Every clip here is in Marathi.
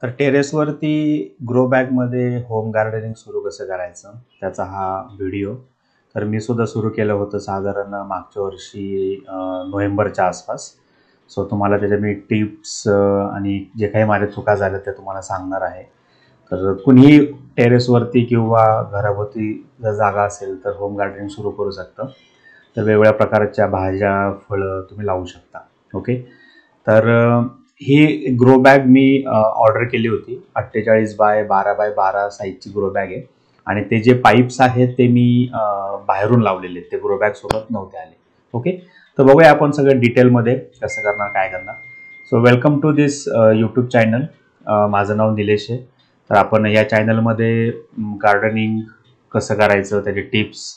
तर टेरेसवरती ग्रो बॅगमध्ये होम गार्डनिंग सुरू कसं करायचं त्याचा हा व्हिडिओ. तर मी सुद्धा सुरू केलं होतं साधारण मागच्या वर्षी नोव्हेंबरच्या आसपास. सो तुम्हाला त्याच्या मी टिप्स आणि जे काही माझ्या चुका झाल्या ते तुम्हाला सांगणार आहे. तर कुणीही टेरेसवरती किंवा घराभोवती जर जागा असेल तर होम गार्डनिंग सुरू करू शकतं. तर वेगवेगळ्या प्रकारच्या भाज्या फळं तुम्ही लावू शकता. ओके. तर ही ग्रो बॅग मी ऑर्डर केली होती. 48 बाय 12 बाय 12 साईजची ग्रो बॅग आहे आणि ते जे पाईप्स आहेत ते मी बाहेरून लावलेले आहेत. ते ग्रो बॅग सोबत नव्हते आले. ओके. तर बघूया आपण सगळं डिटेलमध्ये कसं करणार, काय करणार. So welcome to this YouTube channel. माझं नाव निलेश आहे. तर आपण या चॅनलमध्ये गार्डनिंग कसं करायचं, त्याचे टिप्स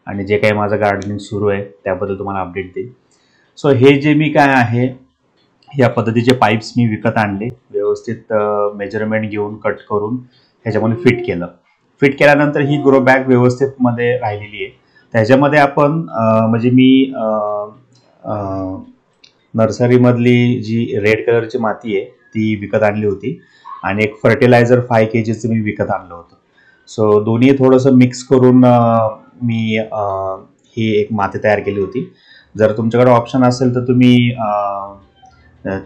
आणि जे काही माझं गार्डनिंग सुरू आहे त्याबद्दल तुम्हाला अपडेट देईल. सो हे जे मी काय आहे या पद्धतीचे पाईप्स मी विकत आणले, व्यवस्थित मेजरमेंट घेऊन कट करून ह्याच्यामध्ये फिट केल्यानंतर ही ग्रो बॅग व्यवस्थित मध्ये राहिलेली आहे. त्याच्यामध्ये आपण म्हणजे मी नर्सरीमधली जी रेड कलरची माती आहे ती विकत आणली होती आणि एक फर्टिलायझर 5 kgचं मी विकत आणलं होतं. सो दोन्ही थोडंसं मिक्स करून मी ही एक माती तयार केली होती. जर तुमच्याकडे ऑप्शन असेल तर तुम्ही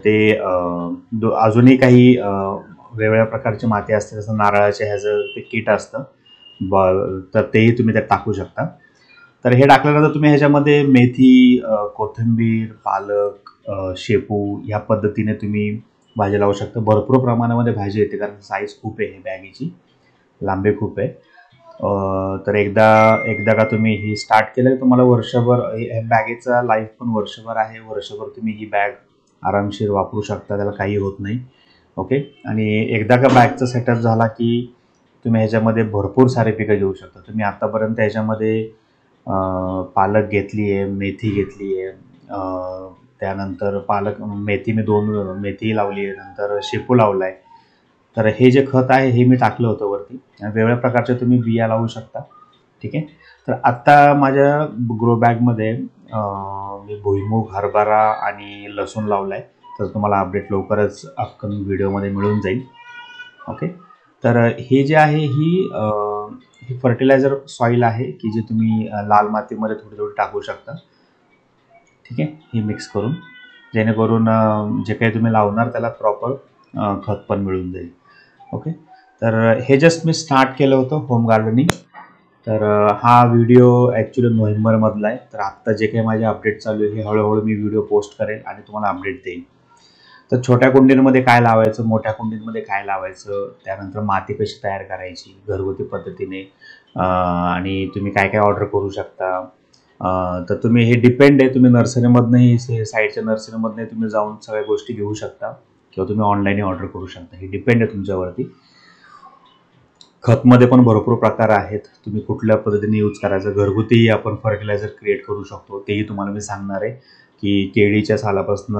ते अजूनही काही वेगवेगळ्या प्रकारची माती असते, जसं नारळाच्या ह्याचं ते किट असतं तर तेही तुम्ही त्यात टाकू शकता. तर हे टाकल्यानंतर तुम्ही ह्याच्यामध्ये मेथी, कोथिंबीर, पालक, शेपू ह्या पद्धतीने तुम्ही भाजी लावू शकता. भरपूर प्रमाणामध्ये भाजी येते कारण साईज खूप आहे बॅगेची, लांबी खूप आहे. तर एकदा का तुम्ही ही स्टार्ट केलं तुम्हाला वर्षभर ह्या बॅगेचा लाईफ पण वर्षभर आहे. वर्षभर तुम्ही ही बॅग आरामशीर वापरू शकता, त्याला काही होत नाही. ओके. आणि एकदा का बॅगचा सेटअप झाला की तुम्ही ह्याच्यामध्ये भरपूर सारे पिकं घेऊ शकता. तुम्ही आत्तापर्यंत ह्याच्यामध्ये पालक घेतली आहे, मेथी घेतली आहे, त्यानंतर मेथी मी 2 मेथी लावली आहे, नंतर शेपू लावला आहे. तर हे जे खत आहे हे मी टाकलं होतं वरती. वेगवेगळ्या प्रकारच्या तुम्ही बिया लावू शकता. ठीक आहे. तर आत्ता माझ्या ग्रो बॅगमध्ये मी भुईमूग, हरभरा आणि लसूण लावला आहे. तर तुम्हाला अपडेट लवकरच अपकमिंग व्हिडिओमध्ये मिळून जाईल. ओके. तर हे जे आहे ही फर्टिलायझर सॉईल आहे की जे तुम्ही लाल मातीमध्ये थोडी टाकू शकता. ठीक आहे. ही मिक्स करून जेणेकरून जे काही तुम्ही लावणार त्याला प्रॉपर खत पण मिळून जाईल. ओके. तर हे जस्ट मी स्टार्ट केलं होतं होम गार्डनिंग. तर हा व्हिडिओ ॲक्च्युली नोव्हेंबरमधला आहे. तर आत्ता जे काही माझे अपडेट चालू आहे हे हळूहळू मी व्हिडिओ पोस्ट करेल आणि तुम्हाला अपडेट देईन. तर छोट्या कुंडींमध्ये काय लावायचं, मोठ्या कुंडींमध्ये काय लावायचं, त्यानंतर माती कशी तयार करायची घरगुती पद्धतीने, आणि तुम्ही काय काय ऑर्डर करू शकता. तर तुम्ही हे डिपेंड आहे, तुम्ही नर्सरीमधनंही साईडच्या नर्सरीमधनंही तुम्ही जाऊन सगळ्या गोष्टी घेऊ शकता किंवा तुम्ही ऑनलाईनही ऑर्डर करू शकता. हे डिपेंड आहे तुमच्यावरती. खतमध्ये पण भरपूर प्रकार आहेत, तुम्ही कुठल्या पद्धतीने यूज करायचं. घरगुतीही आपण फर्टिलायझर क्रिएट करू शकतो, तेही तुम्हाला मी सांगणार आहे की केळीच्या सालापासून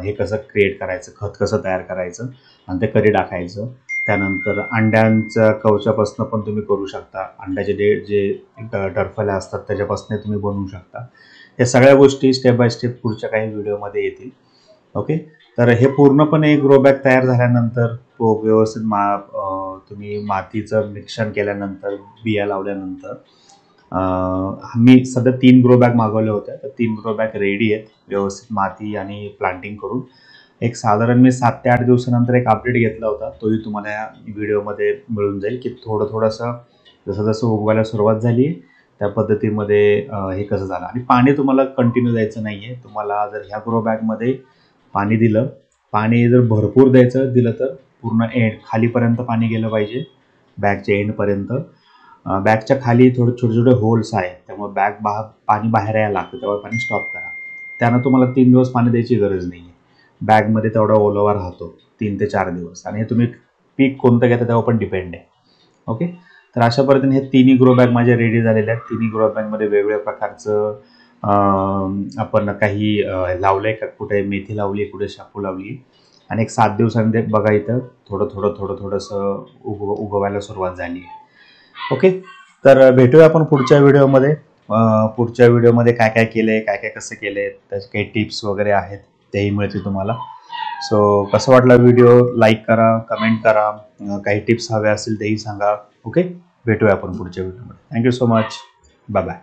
हे कसं क्रिएट करायचं, खत कसं तयार करायचं आणि ते कधी टाकायचं. त्यानंतर अंड्यांच्या कवचापासून पण तुम्ही करू शकता. अंड्याचे जे टरफल्या असतात त्याच्यापासून तुम्ही बनवू शकता. या सगळ्या गोष्टी स्टेप बाय स्टेप पुढच्या काही व्हिडिओमध्ये येतील. ओके. तर हे पूर्णपणे ग्रो बॅग तयार झाल्यानंतर तो व्यवस्थित तुम्ही मातीचं मिश्रण केल्यानंतर, बिया लावल्यानंतर, मी सध्या 3 ग्रो बॅग मागवल्या होत्या. तर 3 ग्रो बॅग रेडी आहेत व्यवस्थित माती आणि प्लांटिंग करून. एक साधारण मी 7 ते 8 दिवसानंतर एक अपडेट घेतला होता, तोही तुम्हाला या व्हिडिओमध्ये मिळून जाईल की थोडंसं जसं उगवायला सुरुवात झाली त्या पद्धतीमध्ये हे कसं झालं. आणि पाणी तुम्हाला कंटिन्यू द्यायचं नाही आहे. तुम्हाला जर ह्या ग्रो बॅगमध्ये पाणी दिलं, पाणी जर भरपूर दिलं तर पूर्ण खालीपर्यंत पाणी गेलं पाहिजे, बॅगच्या एंडपर्यंत. बॅगच्या खाली छोटे होल्स आहेत, त्यामुळे पाणी बाहेर यायला लागतं, तेव्हा पाणी स्टॉप करा. त्यानं तुम्हाला 3 दिवस पाणी द्यायची गरज नाही आहे. बॅगमध्ये तेवढा ओलावा राहतो 3 ते 4 दिवस. आणि हे तुम्ही पीक कोणतं घेता त्यावर पण डिपेंड आहे. ओके. तर अशा पद्धतीने हे 3ही ग्रो बॅग माझे रेडी झालेले आहेत. 3ही ग्रो बॅगमध्ये वेगवेगळ्या प्रकारचं आपण काही लावलं आहे का, कुठे मेथी लावली, कुठे शेपू लावली. आणि एक 7 दिवसांनी बघा इथं थोडंसं उगवायला सुरुवात झाली आहे. ओके. तर भेटूया आपण पुढच्या व्हिडिओमध्ये. पुढच्या व्हिडिओमध्ये काय काय केलं आहे, काय काय कसं केलं आहे, त्याचे काही टिप्स वगैरे आहेत तेही मिळतील तुम्हाला. सो कसं वाटला व्हिडिओ, लाईक करा, कमेंट करा, काही टिप्स हव्या असतील तेही सांगा. ओके, भेटूया आपण पुढच्या व्हिडिओमध्ये. Thank you so much. Bye bye.